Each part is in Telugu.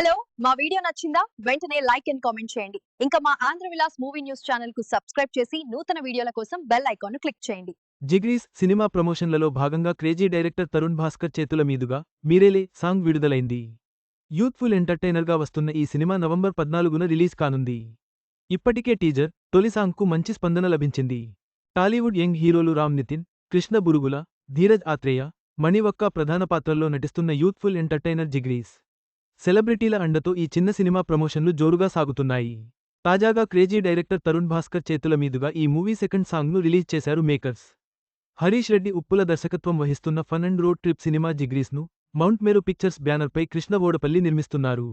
హలో మా వీడియో నచ్చిందా వెంటనే లైక్ అండ్ కామెంట్ చేయండి. ఇంకా మా Andhra Vilas movie news channel కు సబ్స్క్రైబ్ చేసి నూతన వీడియోల కోసం బెల్ ఐకాన్ ను క్లిక్ చేయండి. జిగ్రీస్ సినిమా ప్రమోషన్లలో భాగంగా క్రేజీ డైరెక్టర్ తరుణ్ భాస్కర్ చేతుల మీదుగా మీరేలే సాంగ్ విడుదలైంది. యూత్ఫుల్ ఎంటర్టైనర్గా వస్తున్న ఈ సినిమా నవంబర్ 14న రిలీజ్ కానుంది. ఇప్పటికే టీజర్, తొలి సాంగ్కు మంచి స్పందన లభించింది. టాలీవుడ్ యంగ్ హీరోలు రామ్ నితిన్, కృష్ణ బురుగుల, ధీరజ్ ఆత్రేయ, మణివక్క ప్రధాన పాత్రల్లో నటిస్తున్న యూత్ఫుల్ ఎంటర్టైనర్ జిగ్రీస్. సెలబ్రిటీల అండతో ఈ చిన్న సినిమా ప్రమోషన్లు జోరుగా సాగుతున్నాయి. తాజాగా క్రేజీ డైరెక్టర్ తరుణ్ భాస్కర్ చేతుల మీదుగా ఈ మూవీ సెకండ్ సాంగ్ను రిలీజ్ చేశారు మేకర్స్. హరీష్ రెడ్డి ఉప్పుల దర్శకత్వం వహిస్తున్న ఫన్ అండ్ రోడ్ ట్రిప్ సినిమా జిగ్రీస్ను మౌంట్ మేరు పిక్చర్స్ బ్యానర్పై కృష్ణ ఓడపల్లి నిర్మిస్తున్నారు.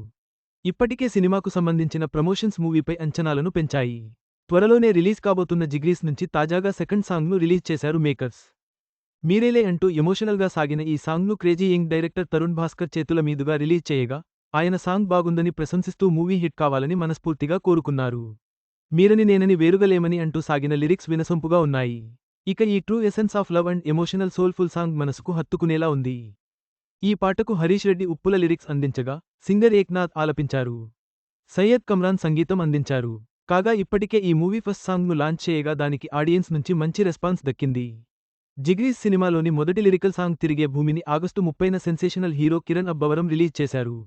ఇప్పటికే సినిమాకు సంబంధించిన ప్రమోషన్స్ మూవీపై అంచనాలను పెంచాయి. త్వరలోనే రిలీజ్ కాబోతున్న జిగ్రీస్ నుంచి తాజాగా సెకండ్ సాంగ్ను రిలీజ్ చేశారు మేకర్స్. మీరేలే అంటూ ఎమోషనల్గా సాగిన ఈ సాంగ్ను crazy young director Tarun Bhaskar చేతుల మీదుగా రిలీజ్ చేయగా ఆయన సాంగ్ బాగుందని ప్రశంసిస్తూ మూవీ హిట్ కావాలని మనస్ఫూర్తిగా కోరుకున్నారు. మీరని నేనని వేరుగలేమని అంటూ సాగిన లిరిక్స్ వినసొంపుగా ఉన్నాయి. ఇక ఈ true essence of love and emotional soulful song మనసుకు హత్తుకునేలా ఉంది. ఈ పాటకు హరీష్ రెడ్డి ఉప్పుల లిరిక్స్ అందించగా సింగర్ ఏక్నాథ్ ఆలపించారు. సయ్యద్ కమ్రాన్ సంగీతం అందించారు. కాగా ఇప్పటికే ఈ మూవీ ఫస్ట్ సాంగ్ను లాంచ్ చేయగా దానికి ఆడియన్స్ నుంచి మంచి రెస్పాన్స్ దక్కింది. జిగ్రీస్ సినిమాలోని మొదటి లిరికల్ సాంగ్ తిరిగే భూమిని ఆగస్టు 30న sensational hero Kiran Abbavaram release చేశారు.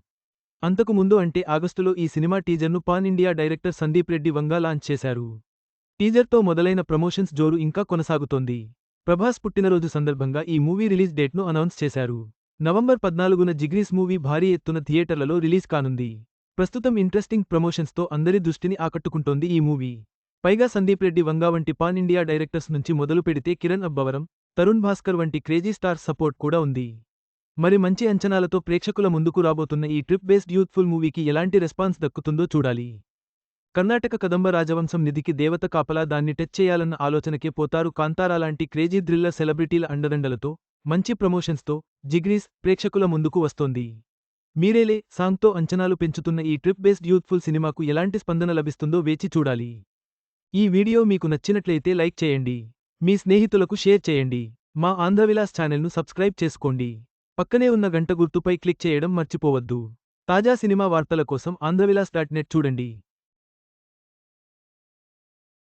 అంతకు ముందు అంటే ఆగస్టులో ఈ సినిమా టీజర్ను pan India director Sandeep Reddy Vanga launch చేశారు. టీజర్తో మొదలైన ప్రమోషన్స్ జోరు ఇంకా కొనసాగుతోంది. ప్రభాస్ పుట్టినరోజు సందర్భంగా ఈ మూవీ రిలీజ్ డేట్ను అనౌన్స్ చేశారు. నవంబర్ 14న జిగ్రీస్ మూవీ భారీ ఎత్తున థియేటర్లలో రిలీజ్ కానుంది. ప్రస్తుతం ఇంట్రెస్టింగ్ ప్రమోషన్స్తో అందరి దృష్టిని ఆకట్టుకుంటోంది ఈ మూవీ. పైగా సందీప్ రెడ్డి వంగా వంటి పాన్ ఇండియా డైరెక్టర్స్ నుంచి మొదలు పెడితే కిరణ్ అబ్బవరం, తరుణ్ భాస్కర్ వంటి క్రేజీ స్టార్స్ సపోర్ట్ కూడా ఉంది. మరి మంచి అంచనాలతో ప్రేక్షకుల ముందుకు రాబోతున్న ఈ ట్రిప్ బేస్డ్ యూత్ఫుల్ మూవీకి ఎలాంటి రెస్పాన్స్ దక్కుతుందో చూడాలి. కర్ణాటక కదంబ రాజవంశం నిధికి దేవత కాపలా దాన్ని టచ్ చేయాలన్న ఆలోచనకే పోతారు కాంతారా లాంటి క్రేజీ థ్రిల్లర్ సెలబ్రిటీల అండదండలతో, మంచి ప్రమోషన్స్తో జిగ్రీస్ ప్రేక్షకుల ముందుకు వస్తోంది. మీరేలే సాంగ్తో అంచనాలు పెంచుతున్న ఈ ట్రిప్ బేస్డ్ యూత్ఫుల్ సినిమాకు ఎలాంటి స్పందన లభిస్తుందో వేచి చూడాలి. ఈ వీడియో మీకు నచ్చినట్లయితే లైక్ చేయండి. మీ స్నేహితులకు షేర్ చేయండి. మా ఆంధ్రవిలాస్ ఛానల్ను సబ్స్క్రైబ్ చేసుకోండి. పక్కనే ఉన్న గంట గుర్తుపై క్లిక్ చేయడం మర్చిపోవద్దు. తాజా సినిమా వార్తల కోసం ఆంధ్రవిలాస్.net చూడండి.